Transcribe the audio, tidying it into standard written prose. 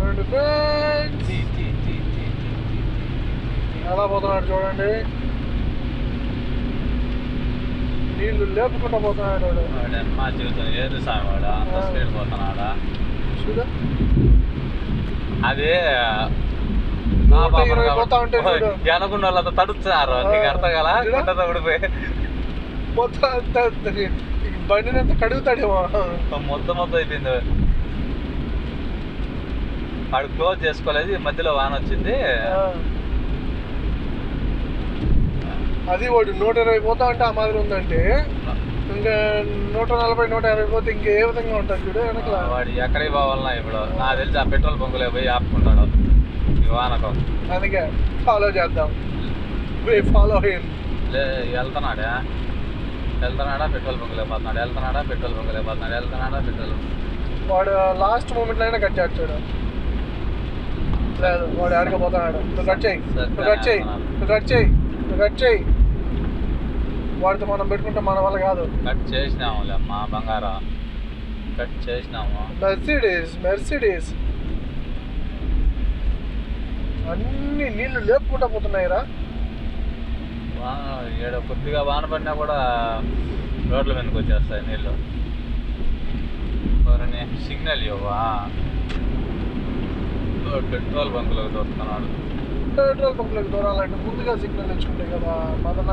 చూడండి ఫ్రెండ్స్, ఎలా పోతున్నాడు చూడండి. నీళ్లు లేపుకుంటా పోతున్నాడు వాడు. మా జీవితం ఏది స్వామి వాడు అంత స్పీడ్ పోతున్నాడా? చూడు అది పోతా ఉంటే అనుకున్న వాళ్ళంతా తడుస్తున్నారు. నీకు అర్థం కదా గుంటతో ఊడిపోయి మొత్తం బండిని అంతా కడుగుతాడేమో. మొత్తం అయిపోయింది. వాడు క్లోజ్ చేసుకోలేదు, ఈ మధ్యలో వాన వచ్చింది. అది వాడు 120 పోతా అంటే ఆ మాదిరి ఉందంటే ఇంకా 140, 150 పోతే ఇంకే విధంగా ఉంటుంది చూడు వెనకల. వాడు ఎక్కడికి పోవాలన్నా ఇప్పుడు నాకు తెలిసి ఆ పెట్రోల్ బంకులే పోయి ఆపుకుంటాడు ఈ వానకం. అందుకే ఫాలో చేద్దాం. ఫాలో వెళ్తున్నాడా పెట్రోల్ బంకులే పోతున్నాడు, వెళ్తున్నాడా పెట్రోల్ బంకులే పోతున్నాడు, వెళ్తున్నాడా పెట్రోల్. వాడు లాస్ట్ మూమెంట్లో అయినా కట్ చేస్తాడు. లేదు వాడు ఆడకపోతున్నాడు. నువ్వు కట్ చేయి. వాడితో మనం పెట్టుకుంటే మన వల్ల కాదు. కట్ చేసినాములే మా బంగారం, కట్ చేసినాము. మెర్సిడీస్ అన్ని నీళ్లు లేపుకుంటా పోతున్నాయిరా. ఈడ కొద్దిగా వాన పడినా కూడా రోడ్ల మీదకి వచ్చేస్తాయి నీళ్ళు. సిగ్నల్ ఇవ్వవా? పెట్రోల్ బంకులకు దొరుకుతున్నాడు. పెట్రోల్ బంకులకు దూరాలంటే ముందుగా సిగ్నల్ తెచ్చుకుంటాయి కదా మదన.